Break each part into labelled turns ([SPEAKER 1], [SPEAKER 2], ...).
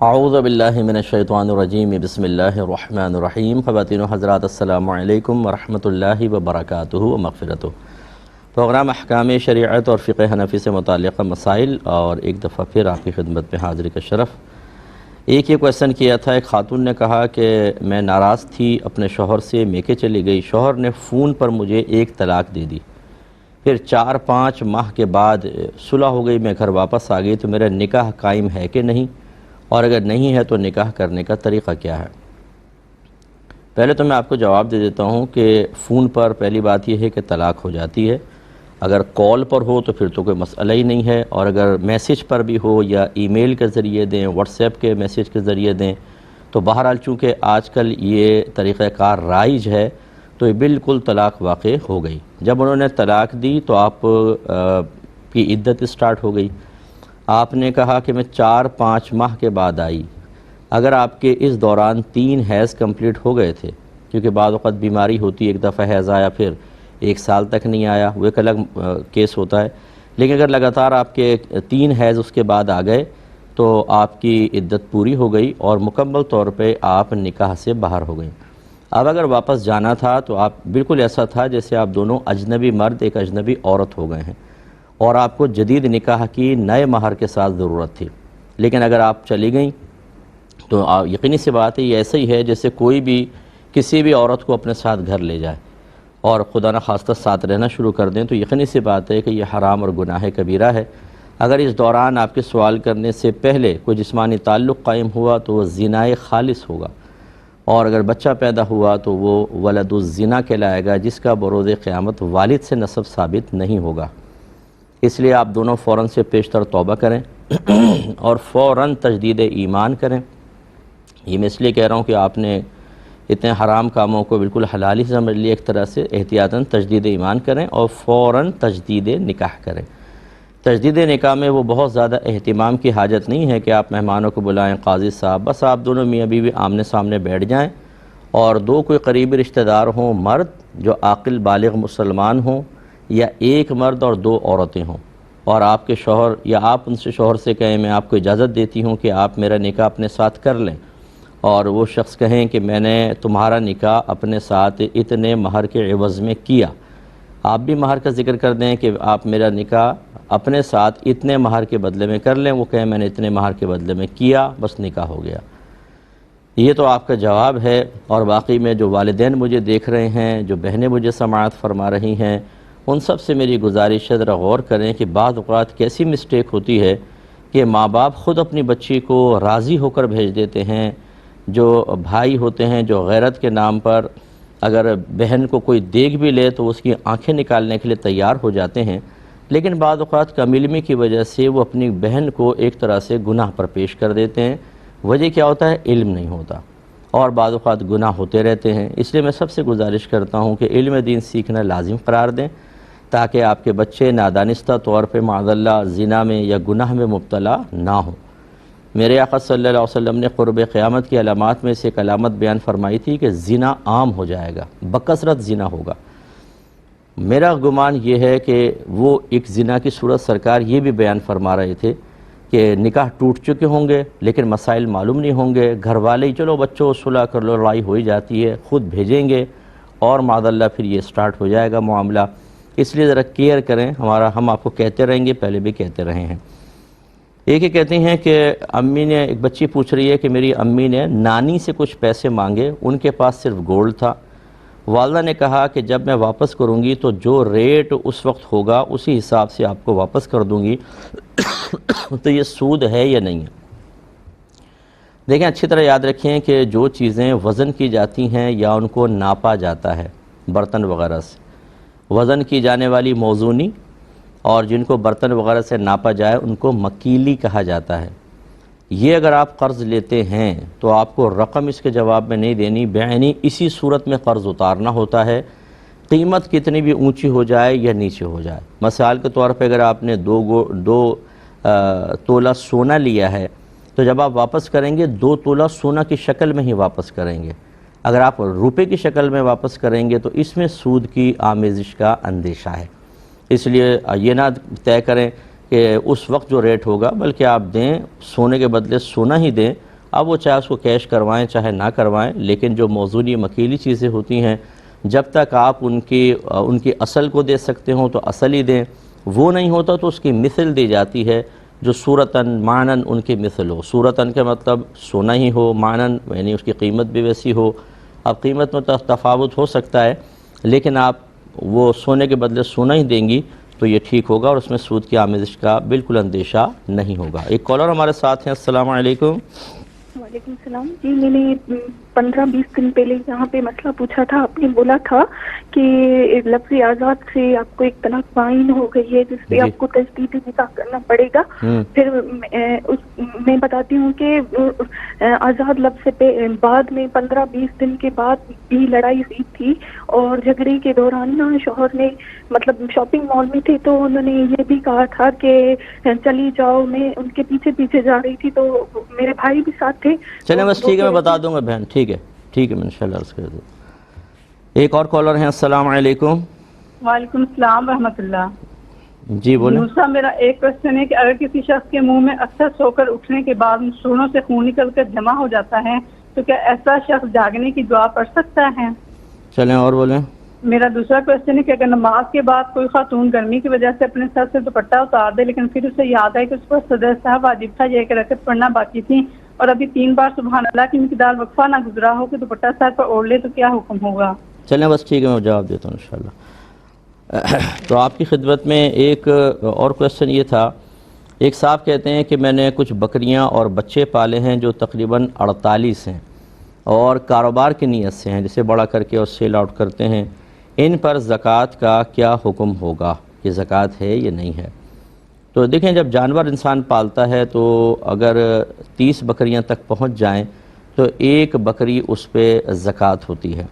[SPEAKER 1] اعوذ باللہ من الشیطان الرجیم بسم اللہ الرحمن الرحیم۔ خواتین و حضرات السلام علیکم ورحمۃ اللہ وبرکاتہ و مغفرتہ۔ پروگرام احکام شریعت اور فقہ حنفی سے متعلقہ مسائل، اور ایک دفعہ پھر آپ کی خدمت میں حاضری کا شرف۔ ایک یہ کویسچن کیا تھا، ایک خاتون نے کہا کہ میں ناراض تھی اپنے شوہر سے، میکے چلی گئی، شوہر نے فون پر مجھے ایک طلاق دے دی، پھر 4-5 ماہ کے بعد صلح ہو گئی، میں گھر واپس آ گئی، تو میرا نکاح قائم ہے کہ نہیں، اور اگر نہیں ہے تو نکاح کرنے کا طریقہ کیا ہے؟ پہلے تو میں آپ کو جواب دے دیتا ہوں کہ فون پر پہلی بات یہ ہے کہ طلاق ہو جاتی ہے۔ اگر کال پر ہو تو پھر تو کوئی مسئلہ ہی نہیں ہے، اور اگر میسیج پر بھی ہو یا ای میل کے ذریعے دیں، واٹس ایپ کے میسیج کے ذریعے دیں، تو بہرحال چونکہ آج کل یہ طریقہ کار رائج ہے تو یہ بالکل طلاق واقع ہو گئی۔ جب انہوں نے طلاق دی تو آپ کی عدت اسٹارٹ ہو گئی۔ آپ نے کہا کہ میں 4-5 ماہ کے بعد آئی، اگر آپ کے اس دوران 3 حیض کمپلیٹ ہو گئے تھے، کیونکہ بعض اوقات بیماری ہوتی ہے، ایک دفعہ حیض آیا پھر 1 سال تک نہیں آیا، وہ ایک الگ کیس ہوتا ہے، لیکن اگر لگاتار آپ کے 3 حیض اس کے بعد آ گئے تو آپ کی عدت پوری ہو گئی اور مکمل طور پہ آپ نکاح سے باہر ہو گئیں۔ اب اگر واپس جانا تھا تو آپ بالکل ایسا تھا جیسے آپ دونوں اجنبی مرد ایک اجنبی عورت ہو گئے ہیں، اور آپ کو جدید نکاح کی نئے مہر کے ساتھ ضرورت تھی۔ لیکن اگر آپ چلی گئیں تو یقینی سی بات ہے یہ ایسا ہی ہے جیسے کوئی بھی کسی بھی عورت کو اپنے ساتھ گھر لے جائے اور خدا نخواستہ ساتھ رہنا شروع کر دیں، تو یقینی سی بات ہے کہ یہ حرام اور گناہ کبیرہ ہے۔ اگر اس دوران آپ کے سوال کرنے سے پہلے کوئی جسمانی تعلق قائم ہوا تو وہ زنائے خالص ہوگا، اور اگر بچہ پیدا ہوا تو وہ ولد الزنا کہلائے گا، جس کا بروز قیامت والد سے نسب ثابت نہیں ہوگا۔ اس لیے آپ دونوں فوراً سے پیشتر توبہ کریں اور فوراً تجدید ایمان کریں۔ یہ میں اس لیے کہہ رہا ہوں کہ آپ نے اتنے حرام کاموں کو بالکل حلال ہی سمجھ لیا ایک طرح سے۔ احتیاطاً تجدید ایمان کریں اور فوراً تجدید نکاح کریں۔ تجدید نکاح میں وہ بہت زیادہ اہتمام کی حاجت نہیں ہے کہ آپ مہمانوں کو بلائیں، قاضی صاحب، بس آپ دونوں میاں بیوی آمنے سامنے بیٹھ جائیں، اور 2 کوئی قریبی رشتہ دار ہوں، مرد جو عاقل بالغ مسلمان ہوں، یا ایک مرد اور 2 عورتیں ہوں، اور آپ کے شوہر یا آپ ان سے شوہر سے کہیں میں آپ کو اجازت دیتی ہوں کہ آپ میرا نکاح اپنے ساتھ کر لیں، اور وہ شخص کہیں کہ میں نے تمہارا نکاح اپنے ساتھ اتنے مہر کے عوض میں کیا، آپ بھی مہر کا ذکر کر دیں کہ آپ میرا نکاح اپنے ساتھ اتنے مہر کے بدلے میں کر لیں، وہ کہیں میں نے اتنے مہر کے بدلے میں کیا، بس نکاح ہو گیا۔ یہ تو آپ کا جواب ہے۔ اور باقی میں جو والدین مجھے دیکھ رہے ہیں، جو بہنیں مجھے سماعت فرما رہی ہیں، ان سب سے میری گزارش ہے ذرا غور کریں کہ بعض اوقات کیسی مسٹیک ہوتی ہے کہ ماں باپ خود اپنی بچی کو راضی ہو کر بھیج دیتے ہیں۔ جو بھائی ہوتے ہیں جو غیرت کے نام پر اگر بہن کو کوئی دیکھ بھی لے تو اس کی آنکھیں نکالنے کے لیے تیار ہو جاتے ہیں، لیکن بعض اوقات کم علمی کی وجہ سے وہ اپنی بہن کو ایک طرح سے گناہ پر پیش کر دیتے ہیں۔ وجہ کیا ہوتا ہے؟ علم نہیں ہوتا، اور بعض اوقات گناہ ہوتے رہتے ہیں۔ اس لیے میں سب سے گزارش کرتا ہوں کہ علم دین سیکھنا لازم قرار دیں، تاکہ آپ کے بچے نادانستہ طور پہ معاذ اللہ زنا میں یا گناہ میں مبتلا نہ ہوں۔ میرے آقا صلی اللہ علیہ وسلم نے قرب قیامت کی علامات میں سے ایک علامت بیان فرمائی تھی کہ زنا عام ہو جائے گا، بکثرت زنا ہوگا۔ میرا گمان یہ ہے کہ وہ ایک زنا کی صورت سرکار یہ بھی بیان فرما رہے تھے کہ نکاح ٹوٹ چکے ہوں گے لیکن مسائل معلوم نہیں ہوں گے، گھر والے ہی چلو بچوں صلح کر لو، لڑائی ہو ہی جاتی ہے، خود بھیجیں گے، اور معاذ اللہ پھر یہ سٹارٹ ہو جائے گا معاملہ۔ اس لیے ذرا کیئر کریں، ہم آپ کو کہتے رہیں گے، پہلے بھی کہتے رہے ہیں۔ ایک یہ کہتے ہیں کہ امی نے، ایک بچی پوچھ رہی ہے کہ میری امی نے نانی سے کچھ پیسے مانگے، ان کے پاس صرف گولڈ تھا، والدہ نے کہا کہ جب میں واپس کروں گی تو جو ریٹ اس وقت ہوگا اسی حساب سے آپ کو واپس کر دوں گی، تو یہ سود ہے یا نہیں ہے؟ دیکھیں اچھی طرح یاد رکھیں کہ جو چیزیں وزن کی جاتی ہیں یا ان کو ناپا جاتا ہے برتن وغیرہ سے، وزن کی جانے والی موزونی، اور جن کو برتن وغیرہ سے ناپا جائے ان کو مکیلی کہا جاتا ہے۔ یہ اگر آپ قرض لیتے ہیں تو آپ کو رقم اس کے جواب میں نہیں دینی، بعینی اسی صورت میں قرض اتارنا ہوتا ہے، قیمت کتنی بھی اونچی ہو جائے یا نیچے ہو جائے۔ مثال کے طور پہ اگر آپ نے 2 تولہ سونا لیا ہے تو جب آپ واپس کریں گے 2 تولہ سونا کی شکل میں ہی واپس کریں گے۔ اگر آپ روپے کی شکل میں واپس کریں گے تو اس میں سود کی آمیزش کا اندیشہ ہے۔ اس لیے یہ نہ طے کریں کہ اس وقت جو ریٹ ہوگا، بلکہ آپ دیں، سونے کے بدلے سونا ہی دیں، اب وہ چاہے اس کو کیش کروائیں چاہے نہ کروائیں، لیکن جو موضوعی مکیلی چیزیں ہوتی ہیں جب تک آپ ان کی اصل کو دے سکتے ہوں تو اصل ہی دیں، وہ نہیں ہوتا تو اس کی مثل دی جاتی ہے جو صورتاً معناً ان کی مثل ہو۔ صورتاً کے مطلب سونا ہی ہو، معناً یعنی اس کی قیمت بھی ویسی ہو۔ اب قیمت میں تفاوت ہو سکتا ہے، لیکن آپ وہ سونے کے بدلے سونا ہی دیں گی تو یہ ٹھیک ہوگا اور اس میں سود کی آمیزش کا بالکل اندیشہ نہیں ہوگا۔ ایک کالر ہمارے ساتھ ہیں، السلام علیکم۔
[SPEAKER 2] وعلیکم السلام جی، میں نے 15-20 دن پہلے یہاں پہ مسئلہ پوچھا تھا۔ آپ نے بولا تھا کہ لفظ آزاد سے آپ کو ایک طلاق معین ہو گئی ہے جس پہ
[SPEAKER 1] جی
[SPEAKER 2] آپ کو تجدید نکاح کرنا پڑے گا۔ پھر میں بتاتی ہوں کہ آزاد لفظ سے بعد میں 15-20 دن کے بعد بھی لڑائی ہوئی تھی، اور جھگڑے کے دوران نا شوہر نے مطلب شاپنگ مال میں تھے تو انہوں نے یہ بھی کہا تھا کہ چلی جاؤ، میں ان کے پیچھے پیچھے جا رہی تھی تو میرے بھائی بھی ساتھ تھے۔
[SPEAKER 1] چلیں بس ٹھیک ہے، میں بتا دوں گا بہن، ٹھیک ہے میں انشاءاللہ عرض کر دوں۔ ایک اور کالر ہیں، السلام علیکم۔
[SPEAKER 3] وعلیکم السلام ورحمۃ اللہ۔
[SPEAKER 1] جی بولیں۔
[SPEAKER 3] دوسرا میرا ایک کوشچن ہے کہ اگر کسی شخص کے منہ میں اکثر سو کر اٹھنے کے بعد سونوں سے خون نکل کر جمع ہو جاتا ہے تو کیا ایسا شخص جاگنے کی دعا پڑھ سکتا ہے؟
[SPEAKER 1] چلیں اور بولیں۔
[SPEAKER 3] میرا دوسرا کوشچن ہے کہ اگر نماز کے بعد کوئی خاتون گرمی کی وجہ سے اپنے سر سے دوپٹہ اتار دے لیکن پھر اسے یاد ہے کہ اس پر صدر صاحب واجب تھا، یہ کہ رکعت پڑھنا باقی تھی، اور ابھی 3 بار سبحان اللہ کی مقدار وقفہ نہ گزرا ہو کہ دوپٹہ سر پر اوڑھ لے تو کیا حکم ہوگا؟
[SPEAKER 1] چلیں بس ٹھیک ہے، میں جواب دیتا ہوں انشاءاللہ۔ تو آپ کی خدمت میں ایک اور کویسچن یہ تھا، ایک صاحب کہتے ہیں کہ میں نے کچھ بکریاں اور بچے پالے ہیں جو تقریباً 48 ہیں اور کاروبار کی نیت سے ہیں، جسے بڑا کر کے اور سیل آؤٹ کرتے ہیں، ان پر زکوٰۃ کا کیا حکم ہوگا؟ کہ زکوٰۃ ہے یا نہیں ہے؟ تو دیکھیں، جب جانور انسان پالتا ہے تو اگر 30 بکریاں تک پہنچ جائیں تو ایک بکری اس پہ زکوٰۃ ہوتی ہے،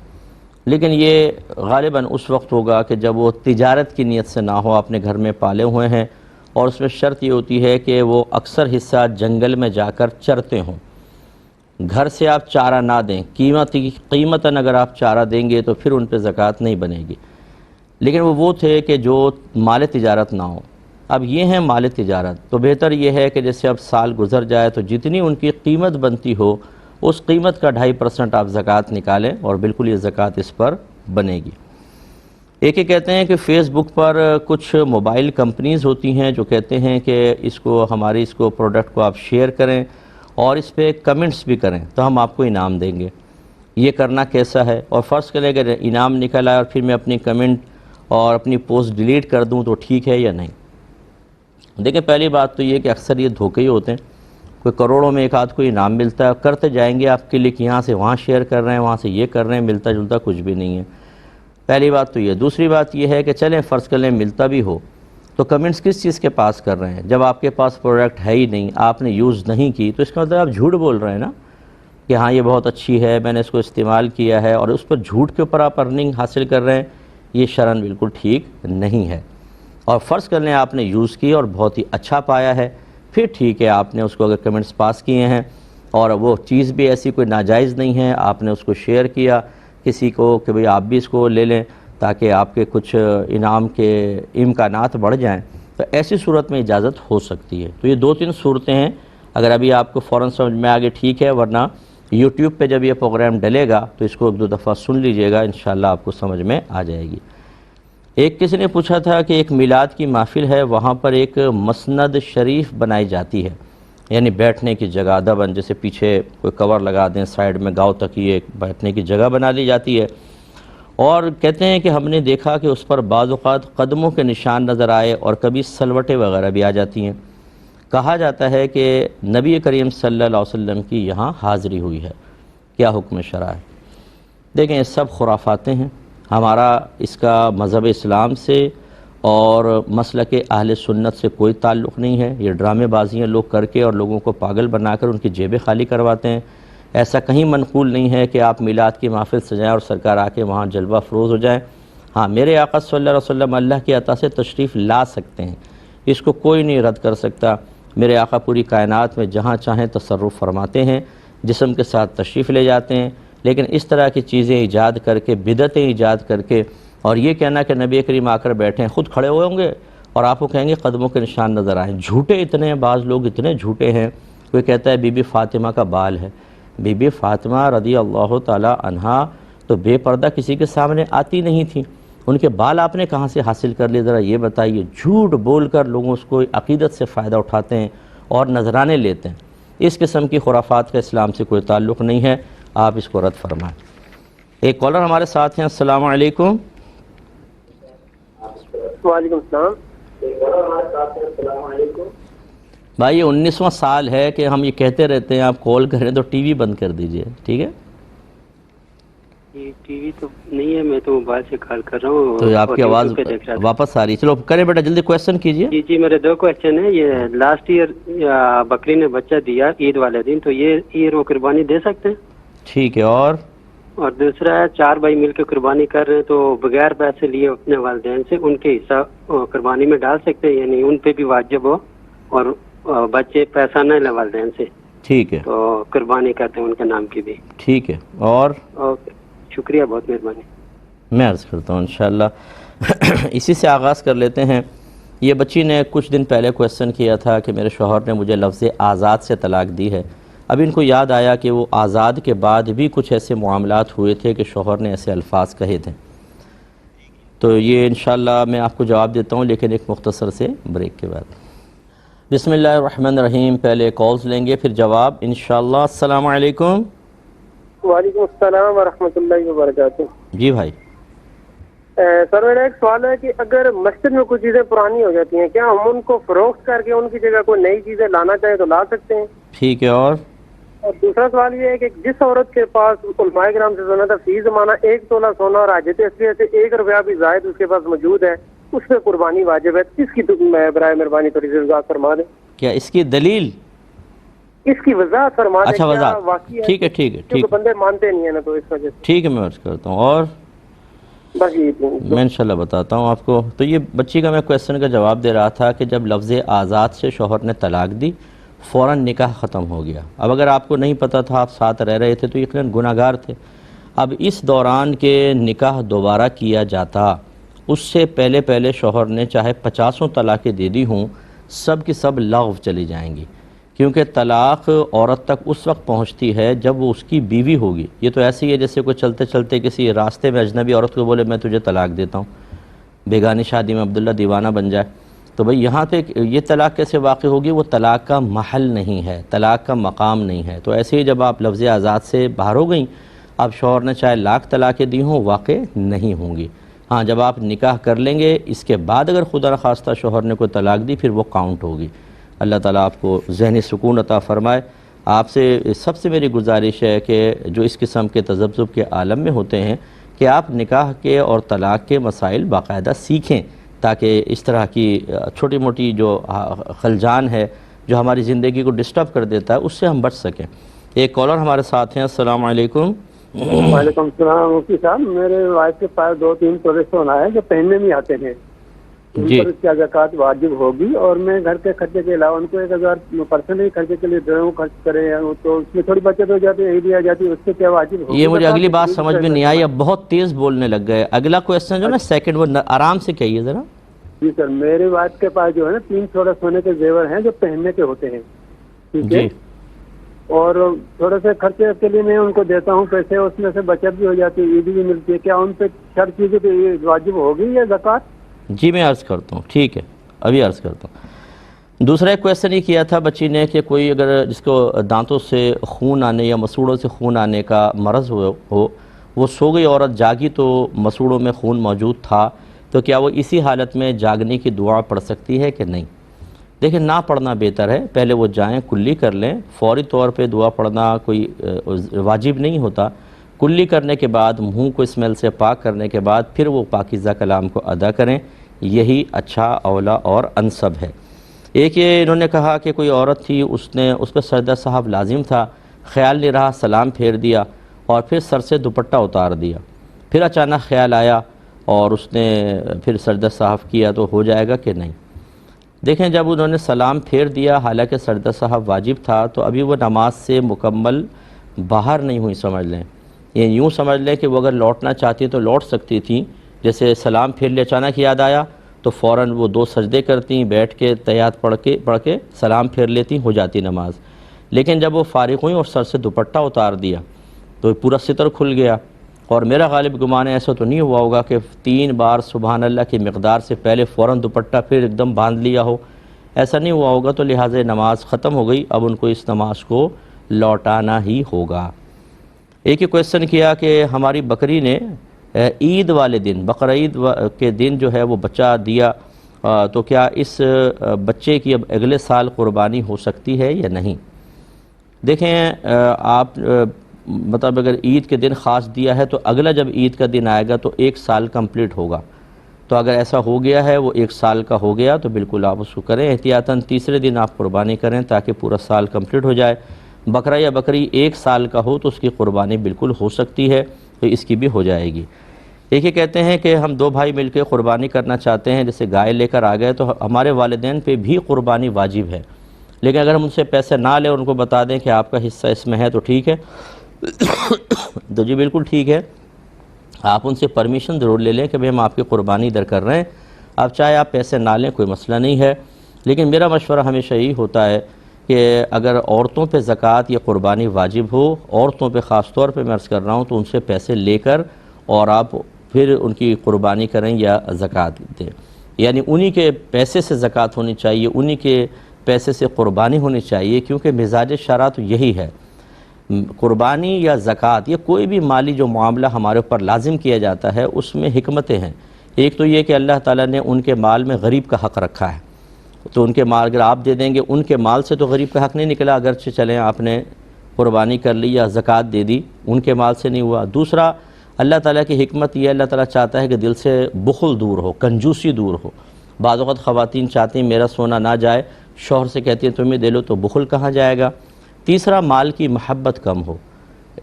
[SPEAKER 1] لیکن یہ غالباً اس وقت ہوگا کہ جب وہ تجارت کی نیت سے نہ ہو، اپنے گھر میں پالے ہوئے ہیں، اور اس میں شرط یہ ہوتی ہے کہ وہ اکثر حصہ جنگل میں جا کر چرتے ہوں، گھر سے آپ چارہ نہ دیں، قیمتاً اگر آپ چارہ دیں گے تو پھر ان پہ زکوٰۃ نہیں بنے گی، لیکن وہ تھے کہ جو مال تجارت نہ ہو۔ اب یہ ہیں مال تجارت، تو بہتر یہ ہے کہ جیسے اب سال گزر جائے تو جتنی ان کی قیمت بنتی ہو اس قیمت کا 2.5% آپ زکوٰۃ نکالیں اور بالکل یہ زکوٰۃ اس پر بنے گی۔ ایک یہ کہتے ہیں کہ فیس بک پر کچھ موبائل کمپنیز ہوتی ہیں جو کہتے ہیں کہ اس کو پروڈکٹ کو آپ شیئر کریں اور اس پہ کمنٹس بھی کریں تو ہم آپ کو انعام دیں گے، یہ کرنا کیسا ہے؟ اور فرض کریں کہ انعام نکل آئے اور پھر میں اپنی کمنٹ اور اپنی پوسٹ ڈیلیٹ کر دوں تو ٹھیک ہے یا نہیں؟ دیکھیں، پہلی بات تو یہ کہ اکثر یہ دھوکے ہی ہوتے ہیں، کوئی کروڑوں میں ایک آدھ کو انعام ملتا ہے، کرتے جائیں گے آپ کے لنک یہاں سے وہاں شیئر کر رہے ہیں، وہاں سے یہ کر رہے ہیں، ملتا جلتا کچھ بھی نہیں ہے۔ پہلی بات تو یہ۔ دوسری بات یہ ہے کہ چلیں فرض کر لیں ملتا بھی ہو تو کمنٹس کس چیز کے پاس کر رہے ہیں؟ جب آپ کے پاس پروڈکٹ ہے ہی نہیں، آپ نے یوز نہیں کی، تو اس کا مطلب آپ جھوٹ بول رہے ہیں نا کہ ہاں یہ بہت اچھی ہے، میں نے اس کو استعمال کیا ہے، اور اس پر جھوٹ کے اوپر آپ ارننگ حاصل کر رہے ہیں، یہ شرعاً بالکل ٹھیک نہیں ہے۔ اور فرض کر لیں آپ نے یوز کی اور بہت ہی اچھا پایا ہے، پھر ٹھیک ہے، آپ نے اس کو اگر کمنٹس پاس کیے ہیں اور وہ چیز بھی ایسی کوئی ناجائز نہیں ہے، آپ نے اس کو شیئر کیا کسی کو کہ بھئی آپ بھی اس کو لے لیں تاکہ آپ کے کچھ انعام کے امکانات بڑھ جائیں، تو ایسی صورت میں اجازت ہو سکتی ہے۔ تو یہ 2-3 صورتیں ہیں، اگر ابھی آپ کو فوراً سمجھ میں آگے ٹھیک ہے، ورنہ یوٹیوب پہ جب یہ پروگرام ڈلے گا تو اس کو 1-2 دفعہ سن لیجئے گا، انشاءاللہ آپ کو سمجھ میں آ جائے گی۔ ایک کسی نے پوچھا تھا کہ ایک میلاد کی محفل ہے، وہاں پر ایک مسند شریف بنائی جاتی ہے، یعنی بیٹھنے کی جگہ ادباً، جیسے پیچھے کوئی کور لگا دیں، سائیڈ میں گاؤں تک یہ بیٹھنے کی جگہ بنا لی جاتی ہے، اور کہتے ہیں کہ ہم نے دیکھا کہ اس پر بعض اوقات قدموں کے نشان نظر آئے اور کبھی سلوٹیں وغیرہ بھی آ جاتی ہیں۔ کہا جاتا ہے کہ نبی کریم صلی اللہ علیہ وسلم کی یہاں حاضری ہوئی ہے، کیا حکم شرع ہے؟ دیکھیں، یہ سب خرافاتیں ہیں، ہمارا اس کا مذہب اسلام سے اور مسلک اہل سنت سے کوئی تعلق نہیں ہے، یہ ڈرامے بازیاں لوگ کر کے اور لوگوں کو پاگل بنا کر ان کی جیبیں خالی کرواتے ہیں۔ ایسا کہیں منقول نہیں ہے کہ آپ میلاد کی محفل سجائیں اور سرکار آ کے وہاں جلوہ افروز ہو جائیں۔ ہاں، میرے آقا صلی اللہ علیہ وسلم اللہ کی عطا سے تشریف لا سکتے ہیں، اس کو کوئی نہیں رد کر سکتا۔ میرے آقا پوری کائنات میں جہاں چاہیں تصرف فرماتے ہیں، جسم کے ساتھ تشریف لے جاتے ہیں، لیکن اس طرح کی چیزیں ایجاد کر کے، بدعتیں ایجاد کر کے، اور یہ کہنا کہ نبی کریم آ کر بیٹھے ہیں، خود کھڑے ہوئے ہوں گے اور آپ کو کہیں گے قدموں کے نشان نظر آئیں۔ جھوٹے اتنے ہیں، بعض لوگ اتنے جھوٹے ہیں، کوئی کہتا ہے بی بی فاطمہ کا بال ہے. بی بی فاطمہ رضی اللہ تعالی عنہا تو بے پردہ کسی کے سامنے آتی نہیں تھیں. ان کے بال آپ نے کہاں سے حاصل کر لیے ذرا یہ بتائیے. جھوٹ بول کر لوگوں اس کو عقیدت سے فائدہ اٹھاتے ہیں اور نذرانے لیتے ہیں. اس قسم کی خرافات کا اسلام سے کوئی تعلق نہیں ہے، آپ اس کو رد فرمائیں. ایک کالر ہمارے ساتھ ہیں. السلام علیکم.
[SPEAKER 4] وعلیکم السلام.
[SPEAKER 1] بھائی یہ 19واں سال ہے کہ ہم یہ کہتے رہتے ہیں آپ کال کریں تو ٹی وی بند کر دیجئے، ٹھیک ہے؟
[SPEAKER 4] ٹی وی تو نہیں ہے، میں تو موبائل سے کال کر رہا ہوں.
[SPEAKER 1] تو آپ کی آواز واپس آ رہی ہے. چلو کریں بیٹا جلدی کویشچن کیجئے.
[SPEAKER 4] جی میرے 2 کوشچن ہیں. یہ لاسٹ ایئر بکری نے بچہ دیا عید والے دن، تو یہ ایئر وہ قربانی دے سکتے ہیں؟
[SPEAKER 1] ٹھیک ہے. اور
[SPEAKER 4] دوسرا ہے 4 بھائی مل کے قربانی کر رہے ہیں تو بغیر پیسے لیے اپنے والدین سے ان کے حصہ قربانی میں ڈال سکتے ہیں، یعنی ان پہ بھی واجب ہو اور بچے پیسہ نہ لیں والدین سے،
[SPEAKER 1] ٹھیک ہے،
[SPEAKER 4] تو قربانی کرتے ہیں ان کے نام کی بھی.
[SPEAKER 1] ٹھیک ہے. اور
[SPEAKER 4] اوکے، شکریہ، بہت مہربانی.
[SPEAKER 1] میں عرض کرتا ہوں انشاءاللہ اسی سے آغاز کر لیتے ہیں. یہ بچی نے کچھ دن پہلے کویسچن کیا تھا کہ میرے شوہر نے مجھے لفظ آزاد سے طلاق دی ہے. اب ان کو یاد آیا کہ وہ آزاد کے بعد بھی کچھ ایسے معاملات ہوئے تھے کہ شوہر نے ایسے الفاظ کہے تھے. تو یہ انشاءاللہ میں آپ کو جواب دیتا ہوں لیکن ایک مختصر سے بریک کے بعد. بسم اللہ الرحمن الرحیم. پہلے کالز لیں گے پھر جواب انشاءاللہ. السلام علیکم.
[SPEAKER 5] وعلیکم السلام ورحمۃ اللہ وبرکاتہ.
[SPEAKER 1] جی بھائی.
[SPEAKER 5] سر میرا ایک سوال ہے کہ اگر مسجد میں کچھ چیزیں پرانی ہو جاتی ہیں کیا ہم ان کو فروخت کر کے ان کی جگہ کوئی نئی چیزیں لانا چاہیں تو لا سکتے ہیں؟
[SPEAKER 1] ٹھیک ہے. اور
[SPEAKER 5] دوسرا سوال یہ ہے کہ جس عورت کے پاس علماء کرام سے سنا تھا فی زمانہ 1 تولہ سونا اور حاجت اصلیہ سے 1 روپیہ بھی زائد اس کے پاس موجود ہے، اس پہ قربانی واجب ہے، اس کی برائے مہربانی تھوڑی سی وضاحت فرما دیں.
[SPEAKER 1] کیا اس کی دلیل،
[SPEAKER 5] اس کی وضاحت فرما دیں.
[SPEAKER 1] اچھا وضاحت، ٹھیک ہے ٹھیک ہے ٹھیک ہے.
[SPEAKER 5] بندے مانتے نہیں ہیں نا تو اس وجہ سے.
[SPEAKER 1] ٹھیک ہے میں عرض کرتا ہوں. اور
[SPEAKER 5] بس
[SPEAKER 1] میں انشاءاللہ بتاتا ہوں آپ کو. تو یہ بچی کا میں کویسچن کا جواب دے رہا تھا کہ جب لفظ آزاد سے شوہر نے طلاق دی فوراً نکاح ختم ہو گیا. اب اگر آپ کو نہیں پتہ تھا، آپ ساتھ رہ رہے تھے تو یقیناً گناہ گار تھے. اب اس دوران کے نکاح دوبارہ کیا جاتا، اس سے پہلے شوہر نے چاہے 50 طلاقیں دے دی ہوں، سب کی سب لغو چلی جائیں گی، کیونکہ طلاق عورت تک اس وقت پہنچتی ہے جب وہ اس کی بیوی ہوگی. یہ تو ایسے ہی ہے جیسے کوئی چلتے چلتے کسی راستے میں اجنبی عورت کو بولے میں تجھے طلاق دیتا ہوں، بیگانی شادی میں عبداللہ دیوانہ بن جائے. تو بھئی یہاں پہ یہ طلاق کیسے واقع ہوگی؟ وہ طلاق کا محل نہیں ہے، طلاق کا مقام نہیں ہے. تو ایسے ہی جب آپ لفظ آزاد سے باہر ہو گئیں، اب شوہر نے چاہے لاکھ طلاقیں دی ہوں واقع نہیں ہوں گی. ہاں جب آپ نکاح کر لیں گے اس کے بعد اگر خدا نخواستہ شوہر نے کوئی طلاق دی پھر وہ کاؤنٹ ہوگی. اللہ تعالیٰ آپ کو ذہنی سکون عطا فرمائے. آپ سے سب سے میری گزارش ہے کہ جو اس قسم کے تذبذب کے عالم میں ہوتے ہیں کہ آپ نکاح کے اور طلاق کے مسائل باقاعدہ سیکھیں، تاکہ اس طرح کی چھوٹی موٹی جو خلجان ہے جو ہماری زندگی کو ڈسٹرب کر دیتا ہے اس سے ہم بچ سکیں. ایک کالر ہمارے ساتھ ہیں. السلام علیکم.
[SPEAKER 5] وعلیکم السلام. مفتی صاحب میرے وائف کے پاس 2-3 تولے سونا ہے جو پہننے نہیں آتے ہیں، ان پر اس کی زکوٰۃ واجب ہوگی، اور میں گھر کے خرچے کے علاوہ ان کو 1000 پرسنلی خرچے کے لیے دوں خرچ کرے تو اس میں تھوڑی بچت ہو جاتی ہے، عیدی آ جاتی ہے، اس سے کیا واجب ہوگی؟
[SPEAKER 1] یہ مجھے اگلی بات سمجھ میں نہیں آئی، اب بہت تیز بولنے لگ گئے. اگلا کویسچن جو نا سیکنڈ وہ آرام سے کہیے ذرا.
[SPEAKER 5] جی سر، میرے وائف کے پاس جو ہے نا 3 تولہ سونے کے زیور ہیں جو پہننے کے ہوتے ہیں، ٹھیک ہے، اور تھوڑے سے خرچے کے لیے میں ان کو دیتا ہوں پیسے، اس میں سے بچت بھی ہو جاتی ہے، عیدی بھی ملتی ہے. کیا ان پہ ہر چیزوں پہ یہ واجب ہوگی یا زکوٰۃ؟
[SPEAKER 1] جی میں عرض کرتا ہوں. ٹھیک ہے ابھی عرض کرتا ہوں. دوسرا ایک کویسچن یہ کیا تھا بچی نے کہ کوئی اگر جس کو دانتوں سے خون آنے یا مسوڑوں سے خون آنے کا مرض ہو، وہ سو گئی عورت، جاگی تو مسوڑوں میں خون موجود تھا، تو کیا وہ اسی حالت میں جاگنے کی دعا پڑھ سکتی ہے کہ نہیں؟ دیکھیں نہ پڑھنا بہتر ہے. پہلے وہ جائیں کلی کر لیں، فوری طور پہ دعا پڑھنا کوئی واجب نہیں ہوتا. کلی کرنے کے بعد منہ کو اسمیل سے پاک کرنے کے بعد پھر وہ پاکیزہ کلام کو ادا کریں، یہی اچھا اولا اور انسب ہے. ایک یہ انہوں نے کہا کہ کوئی عورت تھی، اس پہ سردہ صاحب لازم تھا، خیال نہیں رہا، سلام پھیر دیا اور پھر سر سے دوپٹہ اتار دیا، پھر اچانک خیال آیا اور اس نے پھر سردہ صاحب کیا تو ہو جائے گا کہ نہیں؟ دیکھیں جب انہوں نے سلام پھیر دیا حالانکہ سردہ صاحب واجب تھا تو ابھی وہ نماز سے مکمل باہر نہیں ہوئی سمجھ لیں. یہ یوں سمجھ لیں کہ وہ اگر لوٹنا چاہتی تو لوٹ سکتی تھی. جیسے سلام پھیر لے اچانک یاد آیا تو فوراً وہ 2 سجدے کرتی، بیٹھ کے تحیات پڑھ کے سلام پھیر لیتی، ہو جاتی نماز. لیکن جب وہ فارغ ہوئیں اور سر سے دوپٹہ اتار دیا تو پورا ستر کھل گیا، اور میرا غالب گمان ہے ایسا تو نہیں ہوا ہوگا کہ 3 بار سبحان اللہ کی مقدار سے پہلے فوراً دوپٹہ پھر ایک دم باندھ لیا ہو، ایسا نہیں ہوا ہوگا، تو لہٰذا نماز ختم ہو گئی، اب ان کو اس نماز کو لوٹانا ہی ہوگا۔ ایک ہی کویسچن کیا کہ ہماری بکری نے عید والے دن، بقرہ عید کے دن جو ہے وہ بچہ دیا، تو کیا اس بچے کی اب اگلے سال قربانی ہو سکتی ہے یا نہیں؟ دیکھیں آپ مطلب اگر عید کے دن خاص دیا ہے تو اگلا جب عید کا دن آئے گا تو 1 سال کمپلیٹ ہوگا، تو اگر ایسا ہو گیا ہے وہ 1 سال کا ہو گیا تو بالکل آپ اس کو کریں، احتیاطاً تیسرے دن آپ قربانی کریں تاکہ پورا سال کمپلیٹ ہو جائے۔ بکرا یا بکری 1 سال کا ہو تو اس کی قربانی بالکل ہو سکتی ہے، تو اس کی بھی ہو جائے گی۔ ایک ہی کہتے ہیں کہ ہم 2 بھائی مل کے قربانی کرنا چاہتے ہیں، جیسے گائے لے کر آ گئے تو ہمارے والدین پہ بھی قربانی واجب ہے، لیکن اگر ہم ان سے پیسے نہ لیں اور ان کو بتا دیں کہ آپ کا حصہ اس میں ہے تو ٹھیک ہے، تو جی بالکل ٹھیک ہے، آپ ان سے پرمیشن ضرور لے لیں کہ بھئی ہم آپ کی قربانی ادھر کر رہے ہیں، اب چاہے آپ پیسے نہ لیں کوئی مسئلہ نہیں ہے، لیکن میرا مشورہ ہمیشہ یہی ہوتا ہے کہ اگر عورتوں پہ زکوٰۃ یا قربانی واجب ہو، عورتوں پہ خاص طور پہ میں عرض کر رہا ہوں، تو ان سے پیسے لے کر اور آپ پھر ان کی قربانی کریں یا زکوٰۃ دیں، یعنی انہی کے پیسے سے زکوٰۃ ہونی چاہیے، انہی کے پیسے سے قربانی ہونی چاہیے، کیونکہ مزاج شرع تو یہی ہے، قربانی یا زکوٰۃ یا کوئی بھی مالی جو معاملہ ہمارے اوپر لازم کیا جاتا ہے اس میں حکمتیں ہیں۔ ایک تو یہ کہ اللہ تعالیٰ نے ان کے مال میں غریب کا حق رکھا ہے، تو ان کے مال اگر آپ دے دیں گے، ان کے مال سے تو غریب کا حق نہیں نکلا، اگرچہ چلیں آپ نے قربانی کر لی یا زکوٰۃ دے دی، ان کے مال سے نہیں ہوا۔ دوسرا، اللہ تعالیٰ کی حکمت یہ اللہ تعالیٰ چاہتا ہے کہ دل سے بخل دور ہو، کنجوسی دور ہو۔ بعض اوقات خواتین چاہتی ہیں میرا سونا نہ جائے، شوہر سے کہتی ہیں تمہیں دے لو، تو بخل کہاں جائے گا۔ تیسرا، مال کی محبت کم ہو،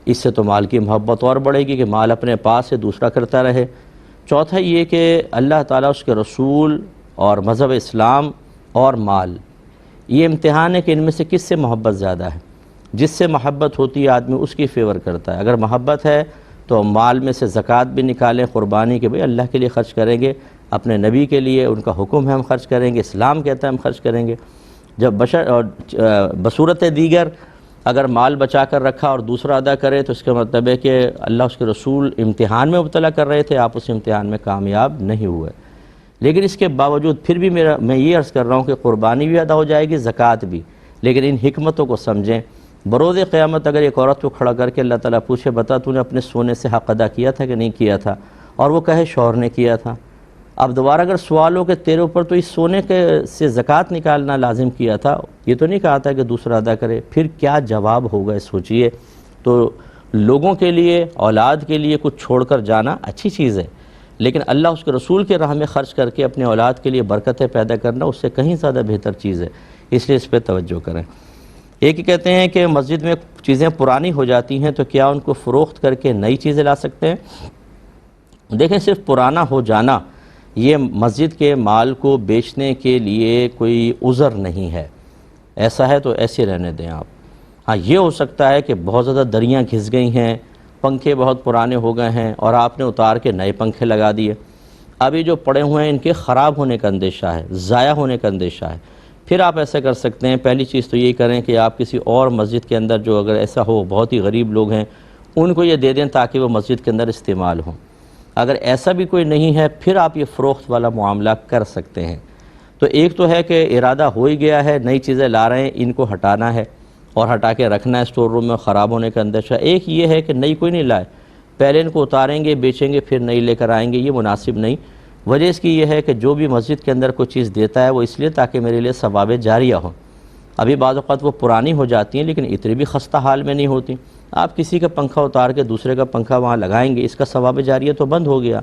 [SPEAKER 1] اس سے تو مال کی محبت اور بڑھے گی کہ مال اپنے پاس سے دوسرا کرتا رہے۔ چوتھا یہ کہ اللہ تعالیٰ، اس کے رسول اور مذہب اسلام اور مال، یہ امتحان ہے کہ ان میں سے کس سے محبت زیادہ ہے۔ جس سے محبت ہوتی ہے آدمی اس کی فیور کرتا ہے، اگر محبت ہے تو مال میں سے زکوٰۃ بھی نکالیں، قربانی کے بھئی اللہ کے لیے خرچ کریں گے، اپنے نبی کے لیے، ان کا حکم ہے ہم خرچ کریں گے، اسلام کہتا ہے ہم خرچ کریں گے۔ جب بصورت دیگر اگر مال بچا کر رکھا اور دوسرا ادا کرے تو اس کا مطلب ہے کہ اللہ اس کے رسول امتحان میں مبتلا کر رہے تھے، آپ اس امتحان میں کامیاب نہیں ہوئے۔ لیکن اس کے باوجود پھر بھی میں یہ عرض کر رہا ہوں کہ قربانی بھی ادا ہو جائے گی، زکوٰۃ بھی، لیکن ان حکمتوں کو سمجھیں۔ بروز قیامت اگر ایک عورت کو کھڑا کر کے اللہ تعالیٰ پوچھے بتا تو نے اپنے سونے سے حق ادا کیا تھا کہ نہیں کیا تھا، اور وہ کہے شوہر نے کیا تھا، اب دوبارہ اگر سوال ہو کہ تیرے اوپر تو اس سونے سے زکوٰۃ نکالنا لازم کیا تھا، یہ تو نہیں کہا تھا کہ دوسرا ادا کرے، پھر کیا جواب ہوگا سوچئے۔ تو لوگوں کے لیے، اولاد کے لیے کچھ چھوڑ کر جانا اچھی چیز ہے، لیکن اللہ اس کے رسول کے راہ میں خرچ کر کے اپنے اولاد کے لیے برکتیں پیدا کرنا اس سے کہیں زیادہ بہتر چیز ہے، اس لیے اس پہ توجہ کریں۔ ایک ہی کہتے ہیں کہ مسجد میں چیزیں پرانی ہو جاتی ہیں تو کیا ان کو فروخت کر کے نئی چیزیں لا سکتے ہیں؟ دیکھیں، صرف پرانا ہو جانا یہ مسجد کے مال کو بیچنے کے لیے کوئی عذر نہیں ہے، ایسا ہے تو ایسے رہنے دیں آپ۔ ہاں، یہ ہو سکتا ہے کہ بہت زیادہ دریاں گھس گئی ہیں، پنکھے بہت پرانے ہو گئے ہیں اور آپ نے اتار کے نئے پنکھے لگا دیے، ابھی جو پڑے ہوئے ہیں ان کے خراب ہونے کا اندیشہ ہے، ضائع ہونے کا اندیشہ ہے، پھر آپ ایسا کر سکتے ہیں۔ پہلی چیز تو یہی کریں کہ آپ کسی اور مسجد کے اندر، جو اگر ایسا ہو بہت ہی غریب لوگ ہیں، ان کو یہ دے دیں تاکہ وہ مسجد کے اندر استعمال ہوں۔ اگر ایسا بھی کوئی نہیں ہے پھر آپ یہ فروخت والا معاملہ کر سکتے ہیں۔ تو ایک تو ہے کہ ارادہ ہو ہی گیا ہے، نئی چیزیں لا رہے ہیں، ان کو ہٹانا ہے اور ہٹا کے رکھنا ہے اسٹور روم میں، خراب ہونے کا اندیشہ۔ ایک یہ ہے کہ نئی کوئی نہیں لائے، پہلے ان کو اتاریں گے، بیچیں گے، پھر نئی لے کر آئیں گے، یہ مناسب نہیں۔ وجہ اس کی یہ ہے کہ جو بھی مسجد کے اندر کوئی چیز دیتا ہے وہ اس لیے تاکہ میرے لیے ثواب جاریہ ہو۔ ابھی بعض اوقات وہ پرانی ہو جاتی ہیں لیکن اتنی بھی خستہ حال میں نہیں ہوتی، آپ کسی کا پنکھا اتار کے دوسرے کا پنکھا وہاں لگائیں گے، اس کا ثواب جاریہ تو بند ہو گیا۔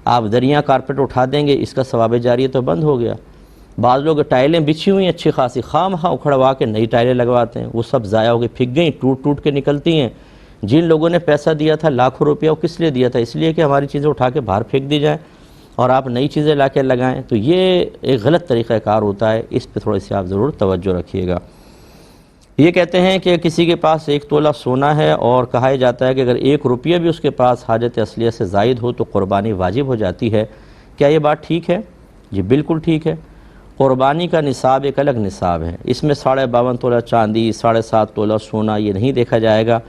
[SPEAKER 1] آپ دریاں کارپیٹ اٹھا دیں گے، اس کا ثواب جاریہ تو بند ہو گیا۔ بعض لوگ ٹائلیں بچھی ہوئی ہیں اچھی خاصی، خواہ مخواہ اکھڑوا کے نئی ٹائلیں لگواتے ہیں، وہ سب ضائع ہو گئی، پھک گئیں، ٹوٹ ٹوٹ کے نکلتی ہیں۔ جن لوگوں نے پیسہ دیا تھا لاکھوں روپیہ، وہ کس لیے دیا تھا؟ اس لیے کہ ہماری چیزیں اٹھا کے باہر پھینک دی جائیں اور آپ نئی چیزیں لا کے لگائیں، تو یہ ایک غلط طریقہ کار ہوتا ہے، اس پہ تھوڑی سی آپ ضرور توجہ رکھیے گا۔ یہ کہتے ہیں کہ کسی کے پاس 1 تولہ سونا ہے اور کہا جاتا ہے کہ اگر 1 روپیہ بھی اس کے پاس حاجت اصلیہ سے زائد ہو تو قربانی واجب ہو جاتی ہے، کیا یہ بات ٹھیک ہے؟ جی بالکل ٹھیک ہے، قربانی کا نصاب ایک الگ نصاب ہے، اس میں 52.5 تولہ چاندی، 7.5 تولہ سونا یہ نہیں دیکھا جائے گا،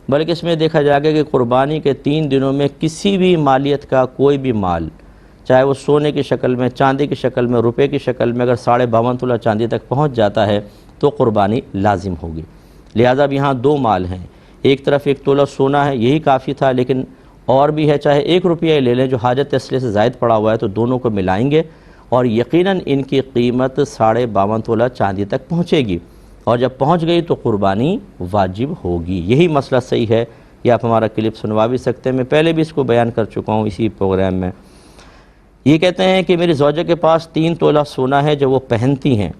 [SPEAKER 1] بلکہ اس میں دیکھا جائے گا کہ قربانی کے 3 دنوں میں کسی بھی مالیت کا کوئی بھی مال، چاہے وہ سونے کی شکل میں، چاندی کی شکل میں، روپے کی شکل میں، اگر 52.5 تولہ چاندی تک پہنچ جاتا ہے تو قربانی لازم ہوگی۔ لہٰذا اب یہاں 2 مال ہیں، ایک طرف 1 تولہ سونا ہے، یہی کافی تھا، لیکن اور بھی ہے، چاہے 1 روپیہ لے لیں جو حاجت اصلی سے زائد پڑا ہوا ہے، تو دونوں کو ملائیں گے اور یقیناً ان کی قیمت 52.5 تولہ چاندی تک پہنچے گی، اور جب پہنچ گئی تو قربانی واجب ہوگی۔ یہی مسئلہ صحیح ہے، یہ آپ ہمارا کلپ سنوا بھی سکتے ہیں، میں پہلے بھی اس کو بیان کر چکا ہوں اسی پروگرام میں۔ یہ کہتے ہیں کہ میری زوجہ کے پاس 3 تولہ سونا ہے جو وہ پہنتی ہیں،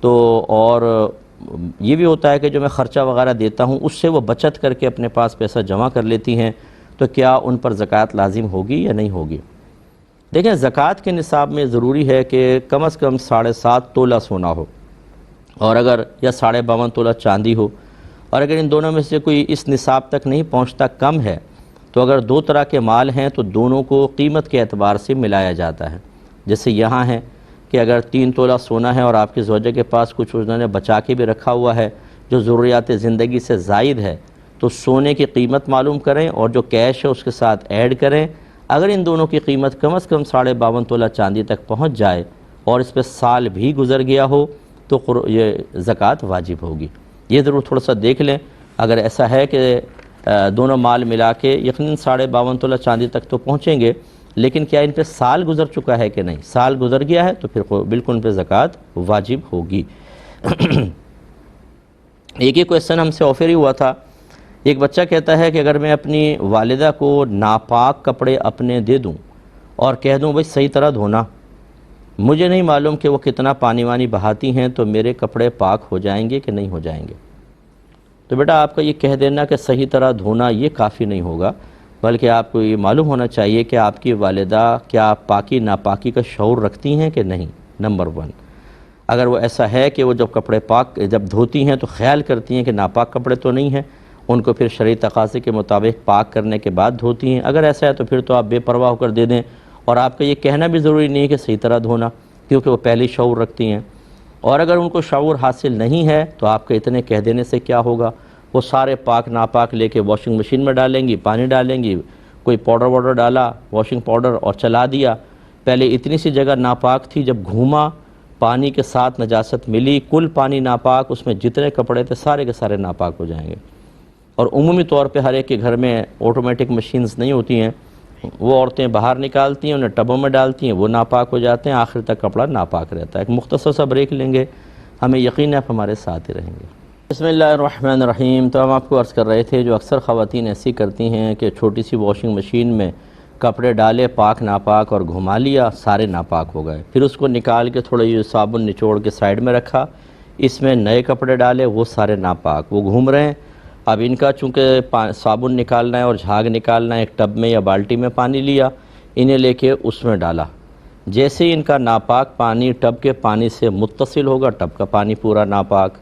[SPEAKER 1] تو اور یہ بھی ہوتا ہے کہ جو میں خرچہ وغیرہ دیتا ہوں اس سے وہ بچت کر کے اپنے پاس پیسہ جمع کر لیتی ہیں، تو کیا ان پر زکوٰۃ لازم ہوگی یا نہیں ہوگی؟ دیکھیں، زکوٰۃ کے نصاب میں ضروری ہے کہ کم از کم 7.5 تولہ سونا ہو، اور اگر یا 52.5 تولہ چاندی ہو، اور اگر ان دونوں میں سے کوئی اس نصاب تک نہیں پہنچتا، کم ہے، تو اگر 2 طرح کے مال ہیں تو دونوں کو قیمت کے اعتبار سے ملایا جاتا ہے۔ جیسے یہاں ہے کہ اگر 3 تولہ سونا ہے اور آپ کی زوجہ کے پاس کچھ انہوں نے بچا کے بھی رکھا ہوا ہے جو ضروریات زندگی سے زائد ہے، تو سونے کی قیمت معلوم کریں اور جو کیش ہے اس کے ساتھ ایڈ کریں۔ اگر ان دونوں کی قیمت کم از کم 52.5 تولہ چاندی تک پہنچ جائے اور اس پہ سال بھی گزر گیا ہو تو یہ زکوٰۃ واجب ہوگی۔ یہ ضرور تھوڑا سا دیکھ لیں، اگر ایسا ہے کہ دونوں مال ملا کے یقیناً 52.5 تولہ چاندی تک تو پہنچیں گے، لیکن کیا ان پہ سال گزر چکا ہے کہ نہیں؟ سال گزر گیا ہے تو پھر بالکل ان پہ زکوٰۃ واجب ہوگی۔ ایک ہی کویسچن ہم سے آفر ہی ہوا تھا، ایک بچہ کہتا ہے کہ اگر میں اپنی والدہ کو ناپاک کپڑے اپنے دے دوں اور کہہ دوں بھائی صحیح طرح دھونا، مجھے نہیں معلوم کہ وہ کتنا پانی وانی بہاتی ہیں، تو میرے کپڑے پاک ہو جائیں گے کہ نہیں ہو جائیں گے؟ تو بیٹا آپ کا یہ کہہ دینا کہ صحیح طرح دھونا یہ کافی نہیں ہوگا، بلکہ آپ کو یہ معلوم ہونا چاہیے کہ آپ کی والدہ کیا پاکی ناپاکی کا شعور رکھتی ہیں کہ نہیں، نمبر 1۔ اگر وہ ایسا ہے کہ وہ جب کپڑے پاک جب دھوتی ہیں تو خیال کرتی ہیں کہ ناپاک کپڑے تو نہیں ہیں، ان کو پھر شرعی تقاضے کے مطابق پاک کرنے کے بعد دھوتی ہیں، اگر ایسا ہے تو پھر تو آپ بے پرواہ ہو کر دے دیں، اور آپ کا یہ کہنا بھی ضروری نہیں ہے کہ صحیح طرح دھونا، کیونکہ وہ پہلی شعور رکھتی ہیں۔ اور اگر ان کو شعور حاصل نہیں ہے تو آپ کے اتنے کہہ دینے سے کیا ہوگا؟ وہ سارے پاک ناپاک لے کے واشنگ مشین میں ڈالیں گی، پانی ڈالیں گی، کوئی پاؤڈر ڈالا، واشنگ پاؤڈر، اور چلا دیا، پہلے اتنی سی جگہ ناپاک تھی، جب گھوما پانی کے ساتھ نجاست ملی، کل پانی ناپاک، اس میں جتنے کپڑے تھے سارے کے سارے ناپاک ہو جائیں گے۔ اور عمومی طور پہ ہر ایک کے گھر میں آٹومیٹک مشینز نہیں ہوتی ہیں، وہ عورتیں باہر نکالتی ہیں، انہیں ٹبوں میں ڈالتی ہیں، وہ ناپاک ہو جاتے ہیں، آخر تک کپڑا ناپاک رہتا ہے۔ ایک مختصر سا بریک لیں گے، ہمیں یقین ہے آپ ہمارے ساتھ ہی رہیں گے۔ بسم اللہ الرحمن الرحیم۔ تو ہم آپ کو عرض کر رہے تھے جو اکثر خواتین ایسی کرتی ہیں کہ چھوٹی سی واشنگ مشین میں کپڑے ڈالے، پاک ناپاک، اور گھما لیا، سارے ناپاک ہو گئے، پھر اس کو نکال کے تھوڑا یہ صابن نچوڑ کے سائیڈ میں رکھا، اس میں نئے کپڑے ڈالے، وہ سارے ناپاک، وہ گھوم رہے ہیں۔ اب ان کا چونکہ صابن نکالنا ہے اور جھاگ نکالنا ہے، ایک ٹب میں یا بالٹی میں پانی لیا، انہیں لے کے اس میں ڈالا، جیسے ہی ان کا ناپاک پانی ٹب کے پانی سے متصل ہوگا، ٹب کا پانی پورا ناپاک،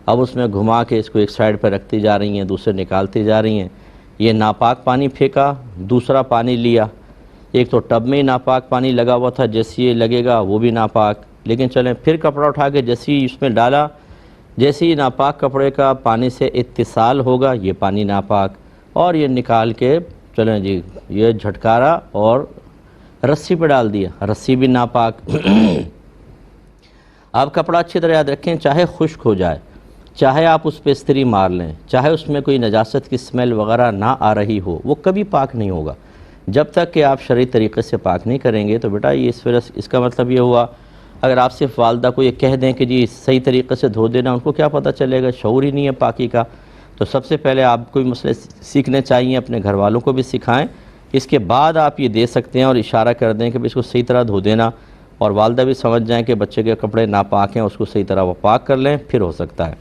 [SPEAKER 1] اب اس میں گھما کے اس کو ایک سائیڈ پہ رکھتی جا رہی ہیں، دوسرے نکالتی جا رہی ہیں، یہ ناپاک پانی پھینکا، دوسرا پانی لیا، ایک تو ٹب میں ہی ناپاک پانی لگا ہوا تھا، جیسے یہ لگے گا وہ بھی ناپاک، لیکن چلیں پھر کپڑا اٹھا کے جیسے ہی اس میں ڈالا، جیسے ہی ناپاک کپڑے کا پانی سے اتصال ہوگا، یہ پانی ناپاک، اور یہ نکال کے چلیں جی یہ جھٹکارا اور رسی پہ ڈال دیا، رسی بھی ناپاک۔ آپ کپڑا اچھی طرح یاد رکھیں، چاہے خشک ہو جائے، چاہے آپ اس پہ استری مار لیں، چاہے اس میں کوئی نجاست کی سمیل وغیرہ نہ آ رہی ہو، وہ کبھی پاک نہیں ہوگا جب تک کہ آپ شرعی طریقے سے پاک نہیں کریں گے۔ تو بیٹا یہ اس کا مطلب یہ ہوا، اگر آپ صرف والدہ کو یہ کہہ دیں کہ جی صحیح طریقے سے دھو دینا، ان کو کیا پتہ چلے گا، شعور ہی نہیں ہے پاکی کا۔ تو سب سے پہلے آپ کو مسئلے سیکھنے چاہیے، اپنے گھر والوں کو بھی سکھائیں، اس کے بعد آپ یہ دے سکتے ہیں اور اشارہ کر دیں کہ اس کو صحیح طرح دھو دینا، اور والدہ بھی سمجھ جائیں کہ بچے کے کپڑے ناپاک ہیں، اس کو صحیح طرح وہ پاک کر لیں، پھر ہو سکتا ہے۔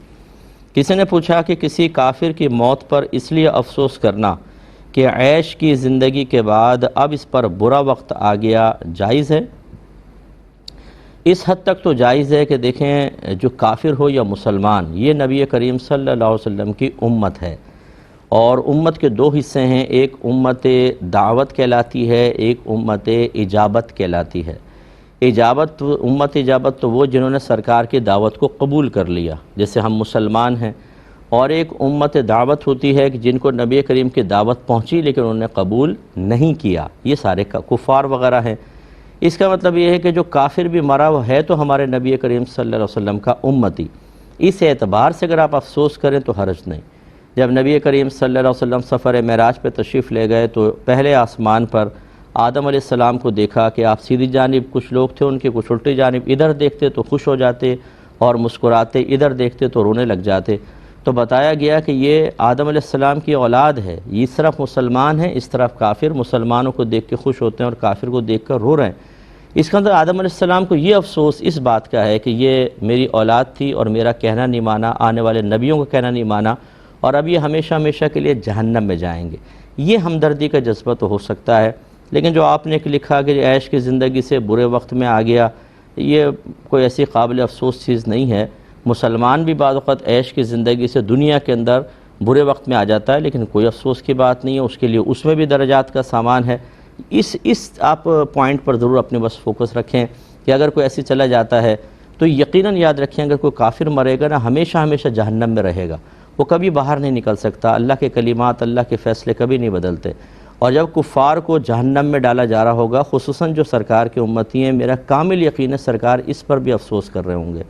[SPEAKER 1] کسی نے پوچھا کہ کسی کافر کی موت پر اس لیے افسوس کرنا کہ عیش کی زندگی کے بعد اب اس پر برا وقت آ گیا، جائز ہے؟ اس حد تک تو جائز ہے کہ دیکھیں جو کافر ہو یا مسلمان، یہ نبی کریم صلی اللہ علیہ وسلم کی امت ہے، اور امت کے 2 حصے ہیں، ایک امت دعوت کہلاتی ہے، ایک امت اجابت کہلاتی ہے۔ اجابت امت اجابت تو وہ جنہوں نے سرکار کی دعوت کو قبول کر لیا، جیسے ہم مسلمان ہیں، اور ایک امت دعوت ہوتی ہے کہ جن کو نبی کریم کی دعوت پہنچی لیکن انہوں نے قبول نہیں کیا، یہ سارے کفار وغیرہ ہیں۔ اس کا مطلب یہ ہے کہ جو کافر بھی مرا وہ ہے تو ہمارے نبی کریم صلی اللہ علیہ وسلم کا امتی۔ اس اعتبار سے اگر آپ افسوس کریں تو حرج نہیں۔ جب نبی کریم صلی اللہ علیہ وسلم سفر معراج پہ تشریف لے گئے تو پہلے آسمان پر آدم علیہ السلام کو دیکھا کہ آپ سیدھی جانب، کچھ لوگ تھے ان کے کچھ الٹی جانب، ادھر دیکھتے تو خوش ہو جاتے اور مسکراتے، ادھر دیکھتے تو رونے لگ جاتے۔ تو بتایا گیا کہ یہ آدم علیہ السلام کی اولاد ہے، یہ طرف مسلمان ہیں، اس طرف کافر، مسلمانوں کو دیکھ کے خوش ہوتے ہیں اور کافر کو دیکھ کر رو رہے ہیں۔ اس کے اندر آدم علیہ السلام کو یہ افسوس اس بات کا ہے کہ یہ میری اولاد تھی اور میرا کہنا نہیں مانا، آنے والے نبیوں کا کہنا نہیں مانا، اور اب یہ ہمیشہ ہمیشہ کے لیے جہنم میں جائیں گے۔ یہ ہمدردی کا جذبہ تو ہو سکتا ہے، لیکن جو آپ نے لکھا کہ عیش کی زندگی سے برے وقت میں آ گیا، یہ کوئی ایسی قابل افسوس چیز نہیں ہے۔ مسلمان بھی بعض اوقات عیش کی زندگی سے دنیا کے اندر برے وقت میں آ جاتا ہے، لیکن کوئی افسوس کی بات نہیں ہے، اس کے لیے اس میں بھی درجات کا سامان ہے۔ اس آپ پوائنٹ پر ضرور اپنے بس فوکس رکھیں کہ اگر کوئی ایسی چلا جاتا ہے تو یقیناً یاد رکھیں اگر کوئی کافر مرے گا نا ہمیشہ ہمیشہ جہنم میں رہے گا، وہ کبھی باہر نہیں نکل سکتا۔ اللہ کے کلمات، اللہ کے فیصلے کبھی نہیں بدلتے، اور جب کفار کو جہنم میں ڈالا جا رہا ہوگا، خصوصاً جو سرکار کے امتی ہیں، میرا کامل یقین ہے سرکار اس پر بھی افسوس کر رہے ہوں گے،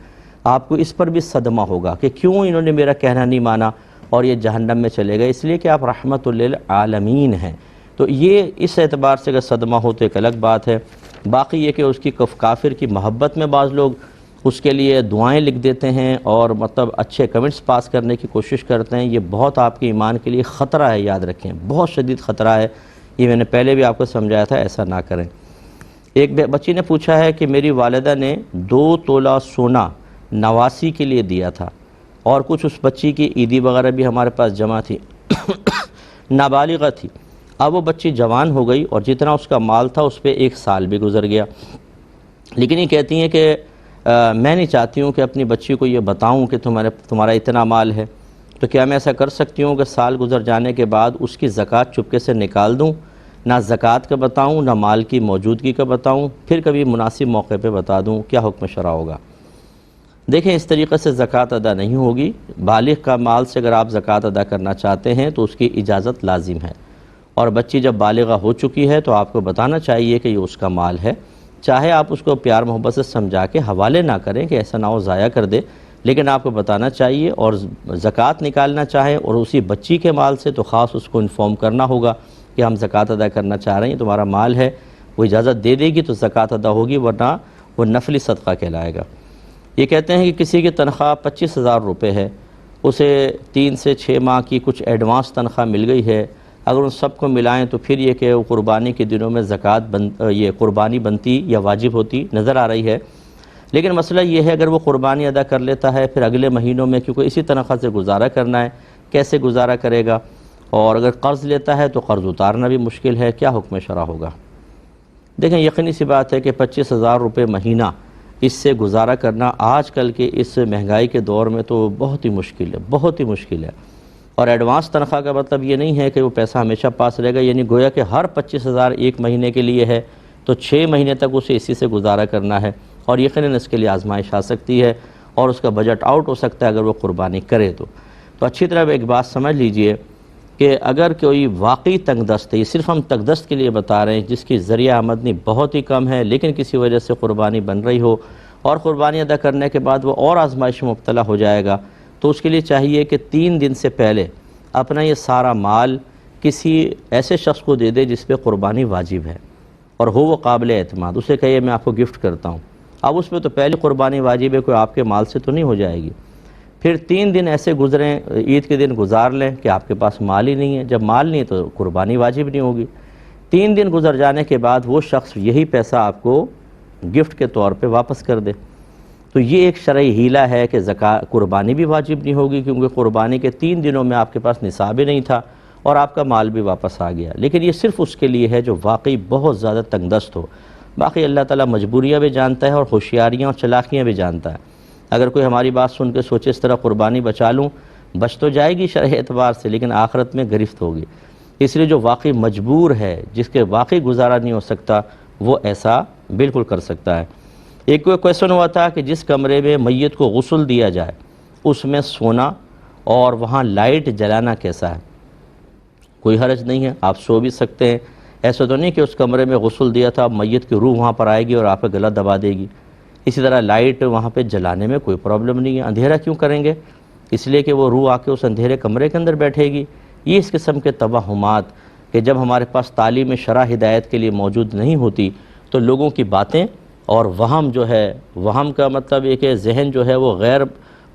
[SPEAKER 1] آپ کو اس پر بھی صدمہ ہوگا کہ کیوں انہوں نے میرا کہنا نہیں مانا اور یہ جہنم میں چلے گئے، اس لیے کہ آپ رحمت للعالمین ہیں۔ تو یہ اس اعتبار سے اگر صدمہ ہو تو ایک الگ بات ہے۔ باقی یہ کہ اس کی کافر کی محبت میں بعض لوگ اس کے لیے دعائیں لکھ دیتے ہیں اور مطلب اچھے کمنٹس پاس کرنے کی کوشش کرتے ہیں، یہ بہت آپ کے ایمان کے لیے خطرہ ہے، یاد رکھیں بہت شدید خطرہ ہے، یہ میں نے پہلے بھی آپ کو سمجھایا تھا، ایسا نہ کریں۔ ایک بچی نے پوچھا ہے کہ میری والدہ نے 2 تولہ سونا نواسی کے لیے دیا تھا اور کچھ اس بچی کی عیدی وغیرہ بھی ہمارے پاس جمع تھی، نابالغہ تھی، اب وہ بچی جوان ہو گئی اور جتنا اس کا مال تھا اس پہ 1 سال بھی گزر گیا، لیکن یہ کہتی ہیں کہ میں نہیں چاہتی ہوں کہ اپنی بچی کو یہ بتاؤں کہ تمہارا اتنا مال ہے، تو کیا میں ایسا کر سکتی ہوں کہ سال گزر جانے کے بعد اس کی زکوٰۃ چپکے سے نکال دوں، نہ زکوٰۃ کا بتاؤں نہ مال کی موجودگی کا بتاؤں، پھر کبھی مناسب موقع پہ بتا دوں، کیا حکم شرع ہوگا؟ دیکھیں اس طریقے سے زکوٰۃ ادا نہیں ہوگی، بالغ کا مال سے اگر آپ زکوٰۃ ادا کرنا چاہتے ہیں تو اس کی اجازت لازم ہے، اور بچی جب بالغہ ہو چکی ہے تو آپ کو بتانا چاہیے کہ یہ اس کا مال ہے، چاہے آپ اس کو پیار محبت سے سمجھا کے حوالے نہ کریں کہ ایسا نہ ہو ضائع کر دے، لیکن آپ کو بتانا چاہیے، اور زکوٰۃ نکالنا چاہیں اور اسی بچی کے مال سے تو خاص اس کو انفارم کرنا ہوگا کہ ہم زکوٰۃ ادا کرنا چاہ رہے ہیں، تمہارا مال ہے، وہ اجازت دے دے گی تو زکوٰۃ ادا ہوگی، ورنہ وہ نفلی صدقہ کہلائے گا۔ یہ کہتے ہیں کہ کسی کی تنخواہ 25,000 روپے ہے، اسے 3 سے 6 ماہ کی کچھ ایڈوانس تنخواہ مل گئی ہے، اگر ان سب کو ملائیں تو پھر یہ کہ قربانی کے دنوں میں یہ قربانی بنتی یا واجب ہوتی نظر آ رہی ہے، لیکن مسئلہ یہ ہے اگر وہ قربانی ادا کر لیتا ہے پھر اگلے مہینوں میں کیونکہ اسی تنخواہ سے گزارا کرنا ہے، کیسے گزارا کرے گا؟ اور اگر قرض لیتا ہے تو قرض اتارنا بھی مشکل ہے، کیا حکم شرع ہوگا؟ دیکھیں یقینی سی بات ہے کہ 25,000 روپے مہینہ اس سے گزارا کرنا آج کل کے اس مہنگائی کے دور میں تو بہت ہی مشکل ہے، بہت ہی مشکل ہے، اور ایڈوانس تنخواہ کا مطلب یہ نہیں ہے کہ وہ پیسہ ہمیشہ پاس رہے گا، یعنی گویا کہ ہر 25,000 ایک مہینے کے لیے ہے تو 6 مہینے تک اسے اسی سے گزارا کرنا ہے، اور یقیناً اس کے لیے آزمائش آ سکتی ہے اور اس کا بجٹ آؤٹ ہو سکتا ہے اگر وہ قربانی کرے تو اچھی طرح ایک بات سمجھ لیجئے کہ اگر کوئی واقعی تنگ دست ہے، یہ صرف ہم تنگ دست کے لیے بتا رہے ہیں، جس کی ذریعہ آمدنی بہت ہی کم ہے لیکن کسی وجہ سے قربانی بن رہی ہو اور قربانی ادا کرنے کے بعد وہ اور آزمائش میں مبتلا ہو جائے گا، تو اس کے لیے چاہیے کہ 3 دن سے پہلے اپنا یہ سارا مال کسی ایسے شخص کو دے دے جس پہ قربانی واجب ہے اور ہو وہ قابل اعتماد، اسے کہیے میں آپ کو گفٹ کرتا ہوں، اب اس پہ تو پہلی قربانی واجب ہے، کوئی آپ کے مال سے تو نہیں ہو جائے گی، پھر 3 دن ایسے گزریں، عید کے دن گزار لیں کہ آپ کے پاس مال ہی نہیں ہے، جب مال نہیں ہے تو قربانی واجب نہیں ہوگی، 3 دن گزر جانے کے بعد وہ شخص یہی پیسہ آپ کو گفٹ کے طور پہ واپس کر دے، تو یہ ایک شرعی حیلہ ہے کہ قربانی بھی واجب نہیں ہوگی کیونکہ قربانی کے 3 دنوں میں آپ کے پاس نصاب ہی نہیں تھا اور آپ کا مال بھی واپس آ گیا، لیکن یہ صرف اس کے لیے ہے جو واقعی بہت زیادہ تنگ دست ہو، باقی اللہ تعالیٰ مجبوریاں بھی جانتا ہے اور ہوشیاریاں اور چلاکیاں بھی جانتا ہے، اگر کوئی ہماری بات سن کے سوچے اس طرح قربانی بچا لوں، بچ تو جائے گی شرعی اعتبار سے لیکن آخرت میں گرفت ہوگی، اس لیے جو واقعی مجبور ہے، جس کے واقعی گزارا نہیں ہو سکتا، وہ ایسا بالکل کر سکتا ہے۔ ایک کویشچن ہوا تھا کہ جس کمرے میں میت کو غسل دیا جائے اس میں سونا اور وہاں لائٹ جلانا کیسا ہے؟ کوئی حرج نہیں ہے، آپ سو بھی سکتے ہیں، ایسا تو نہیں کہ اس کمرے میں غسل دیا تھا میت کی روح وہاں پر آئے گی اور آپ کا گلا دبا دے گی۔ اسی طرح لائٹ وہاں پہ جلانے میں کوئی پرابلم نہیں ہے۔ اندھیرا کیوں کریں گے؟ اس لیے کہ وہ روح آ کے اس اندھیرے کمرے کے اندر بیٹھے گی۔ یہ اس قسم کے توہمات کہ جب ہمارے پاس تعلیم شرع ہدایت کے لیے موجود نہیں ہوتی تو لوگوں کی باتیں اور وہم جو ہے، وہم کا مطلب یہ کہ ذہن جو ہے وہ غیر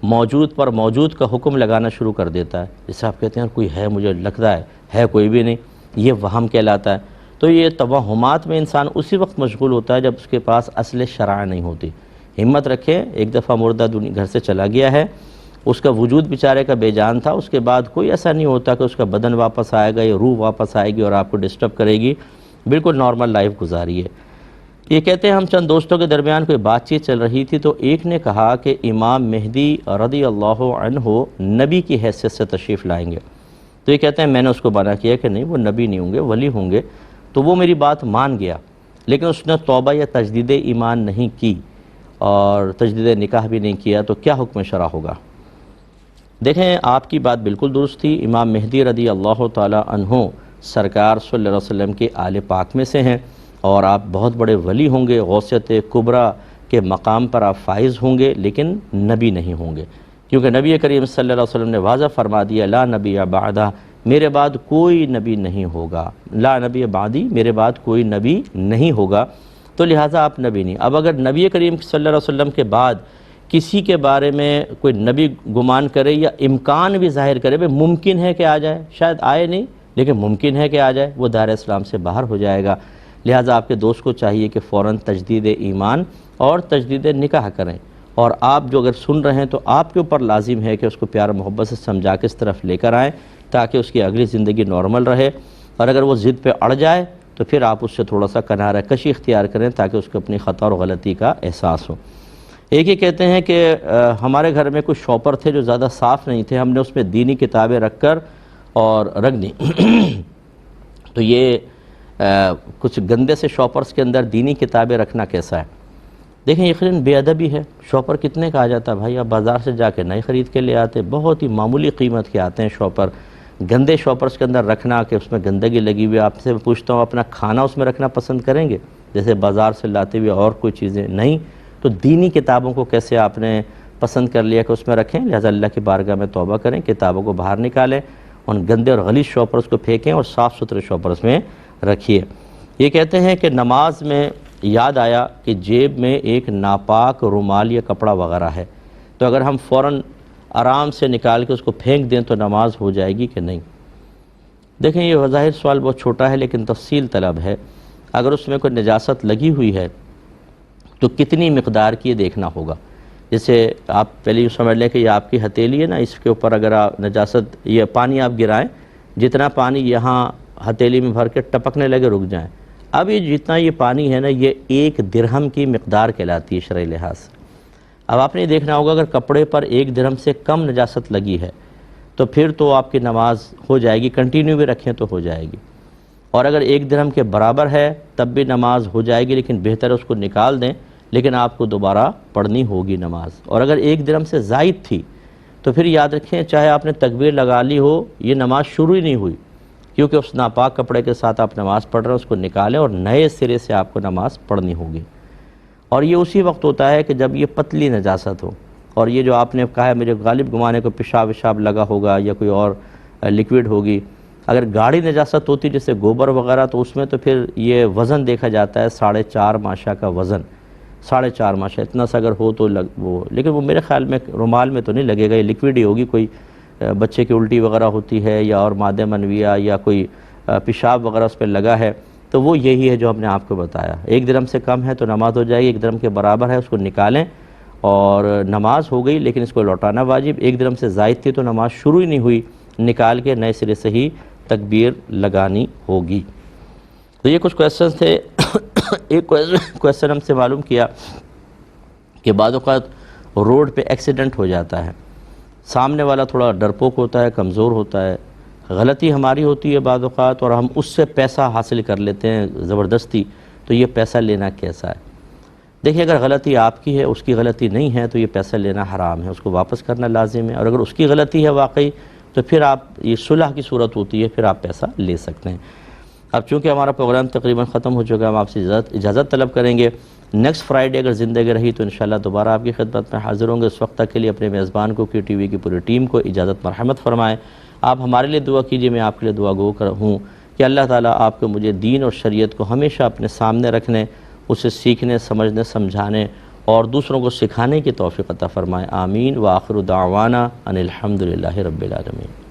[SPEAKER 1] موجود پر موجود کا حکم لگانا شروع کر دیتا ہے۔ جیسے آپ کہتے ہیں کوئی ہے، مجھے لگتا ہے کوئی بھی نہیں، یہ وہم کہلاتا ہے۔ تو یہ توہمات میں انسان اسی وقت مشغول ہوتا ہے جب اس کے پاس اصل شرع نہیں ہوتی۔ ہمت رکھیں، ایک دفعہ مردہ گھر سے چلا گیا ہے، اس کا وجود بیچارے کا بے جان تھا، اس کے بعد کوئی ایسا نہیں ہوتا کہ اس کا بدن واپس آئے گا یا روح واپس آئے گی اور آپ کو ڈسٹرب کرے گی، بالکل نارمل لائف گزاری ہے۔ یہ کہتے ہیں ہم چند دوستوں کے درمیان کوئی بات چیت چل رہی تھی تو ایک نے کہا کہ امام مہدی رضی اللہ عنہ نبی کی حیثیت سے تشریف لائیں گے، تو یہ کہتے ہیں میں نے اس کو منع کیا کہ نہیں، وہ نبی نہیں ہوں گے، ولی ہوں گے، تو وہ میری بات مان گیا، لیکن اس نے توبہ یا تجدید ایمان نہیں کی اور تجدید نکاح بھی نہیں کیا، تو کیا حکم شرع ہوگا؟ دیکھیں، آپ کی بات بالکل درست تھی۔ امام مہدی رضی اللہ تعالی عنہ سرکار صلی اللہ علیہ وسلم کے آل پاک میں سے ہیں اور آپ بہت بڑے ولی ہوں گے، غوثیت کبریٰ کے مقام پر آپ فائز ہوں گے، لیکن نبی نہیں ہوں گے، کیونکہ نبی کریم صلی اللہ علیہ وسلم نے واضح فرما دیا لا نبی بعدہ، میرے بعد کوئی نبی نہیں ہوگا، لا نبی بعدی، میرے بعد کوئی نبی نہیں ہوگا، تو لہٰذا آپ نبی نہیں۔ اب اگر نبی کریم صلی اللہ علیہ وسلم کے بعد کسی کے بارے میں کوئی نبی گمان کرے یا امکان بھی ظاہر کرے، بھئی ممکن ہے کہ آ جائے، شاید آئے نہیں لیکن ممکن ہے کہ آ جائے، وہ دائرہ اسلام سے باہر ہو جائے گا۔ لہٰذا آپ کے دوست کو چاہیے کہ فوراً تجدید ایمان اور تجدید نکاح کریں، اور آپ جو اگر سن رہے ہیں تو آپ کے اوپر لازم ہے کہ اس کو پیار محبت سے سمجھا کے اس طرف لے کر آئیں تاکہ اس کی اگلی زندگی نارمل رہے، اور اگر وہ ضد پہ اڑ جائے تو پھر آپ اس سے تھوڑا سا کنارہ کشی اختیار کریں تاکہ اس کو اپنی خطا اور غلطی کا احساس ہو۔ ایک یہ کہتے ہیں کہ ہمارے گھر میں کچھ شاپر تھے جو زیادہ صاف نہیں تھے، ہم نے اس میں دینی کتابیں رکھ کر اور رکھ دیں تو یہ کچھ گندے سے شاپرز کے اندر دینی کتابیں رکھنا کیسا ہے؟ دیکھیں یقیناً بے ادبی ہے۔ شاپر کتنے کا آ جاتا ہے بھائی؟ آپ بازار سے جا کے نئے خرید کے لے آتے، بہت ہی معمولی قیمت کے آتے ہیں شاپر۔ گندے شاپرز کے اندر رکھنا کہ اس میں گندگی لگی ہوئی، آپ سے پوچھتا ہوں اپنا کھانا اس میں رکھنا پسند کریں گے جیسے بازار سے لاتے ہوئے اور کوئی چیزیں نہیں؟ تو دینی کتابوں کو کیسے آپ نے پسند کر لیا کہ اس میں رکھیں؟ لہذا اللہ کی بارگاہ میں توبہ کریں، کتابوں کو باہر نکالیں، ان گندے اور غلیظ شاپرز کو پھینکیں اور صاف ستھرے شاپرز میں رکھیے۔ یہ کہتے ہیں کہ نماز میں یاد آیا کہ جیب میں ایک ناپاک رومال یا کپڑا وغیرہ ہے، تو اگر ہم فوراً آرام سے نکال کے اس کو پھینک دیں تو نماز ہو جائے گی کہ نہیں؟ دیکھیں یہ بظاہر سوال بہت چھوٹا ہے لیکن تفصیل طلب ہے۔ اگر اس میں کوئی نجاست لگی ہوئی ہے تو کتنی مقدار کی یہ دیکھنا ہوگا۔ جیسے آپ پہلے یہ سمجھ لیں کہ یہ آپ کی ہتھیلی ہے نا، اس کے اوپر اگر آپ نجاست یہ پانی آپ گرائیں، جتنا پانی یہاں ہتھیلی میں بھر کے ٹپکنے لگے رک جائیں، اب یہ جتنا یہ پانی ہے نا یہ 1 درہم کی مقدار کہلاتی ہے شرعی لحاظ سے۔ اب آپ نے دیکھنا ہوگا اگر کپڑے پر 1 درہم سے کم نجاست لگی ہے تو پھر تو آپ کی نماز ہو جائے گی، کنٹینیو بھی رکھیں تو ہو جائے گی، اور اگر 1 درہم کے برابر ہے تب بھی نماز ہو جائے گی، لیکن بہتر ہے اس کو نکال دیں، لیکن آپ کو دوبارہ پڑھنی ہوگی نماز۔ اور اگر 1 درہم سے زائد تھی تو پھر یاد رکھیں چاہے آپ نے تکبیر لگا لی ہو، یہ نماز شروع ہی نہیں ہوئی، کیونکہ اس ناپاک کپڑے کے ساتھ آپ نماز پڑھ رہے ہیں، اس کو نکالیں اور نئے سرے سے آپ کو نماز پڑھنی ہوگی۔ اور یہ اسی وقت ہوتا ہے کہ جب یہ پتلی نجاست ہو، اور یہ جو آپ نے کہا ہے میرے غالب گمانے کو پیشاب وشاب لگا ہوگا یا کوئی اور لیکوڈ ہوگی، اگر گاڑی نجاست ہوتی جیسے گوبر وغیرہ تو اس میں تو پھر یہ وزن دیکھا جاتا ہے 4.5 ماشا کا وزن، 4.5 ماشا اتنا سا اگر ہو تو لیکن وہ میرے خیال میں رومال میں تو نہیں لگے گا، یہ لیکوڈ ہی ہوگی، کوئی بچے کی الٹی وغیرہ ہوتی ہے یا اور مادہ منویہ یا کوئی پیشاب وغیرہ اس پہ لگا ہے تو وہ یہی ہے جو ہم نے آپ کو بتایا۔ 1 درہم سے کم ہے تو نماز ہو جائے گی، 1 درہم کے برابر ہے اس کو نکالیں اور نماز ہو گئی، لیکن اس کو لوٹانا واجب۔ 1 درہم سے زائد تھی تو نماز شروع ہی نہیں ہوئی، نکال کے نئے سرے سے ہی تکبیر لگانی ہوگی۔ تو یہ کچھ کویسچنز تھے۔ ایک کویسچن ہم سے معلوم کیا کہ بعض اوقات روڈ پہ ایکسیڈنٹ ہو جاتا ہے، سامنے والا تھوڑا ڈرپوک ہوتا ہے، کمزور ہوتا ہے، غلطی ہماری ہوتی ہے بعض اوقات اور ہم اس سے پیسہ حاصل کر لیتے ہیں زبردستی، تو یہ پیسہ لینا کیسا ہے؟ دیکھیے اگر غلطی آپ کی ہے، اس کی غلطی نہیں ہے تو یہ پیسہ لینا حرام ہے، اس کو واپس کرنا لازم ہے، اور اگر اس کی غلطی ہے واقعی تو پھر آپ یہ صلح کی صورت ہوتی ہے، پھر آپ پیسہ لے سکتے ہیں۔ اب چونکہ ہمارا پروگرام تقریباً ختم ہو چکا ہے، ہم آپ سے اجازت طلب کریں گے۔ نیکسٹ فرائیڈے اگر زندگی رہی تو انشاءاللہ دوبارہ آپ کی خدمت میں حاضر ہوں گے۔ اس وقت تک کے لیے اپنے میزبان کو کی وی کی پوری ٹیم کو اجازت مرحمت فرمائیں۔ آپ ہمارے لیے دعا کیجئے، میں آپ کے لیے دعا گو ہوں کہ اللہ تعالیٰ آپ کو مجھے دین اور شریعت کو ہمیشہ اپنے سامنے رکھنے، اسے سیکھنے، سمجھنے، سمجھانے اور دوسروں کو سکھانے کی توفیق عطا فرمائے۔ آمین۔ وآخر دعوانا ان الحمدللہ رب العالمین۔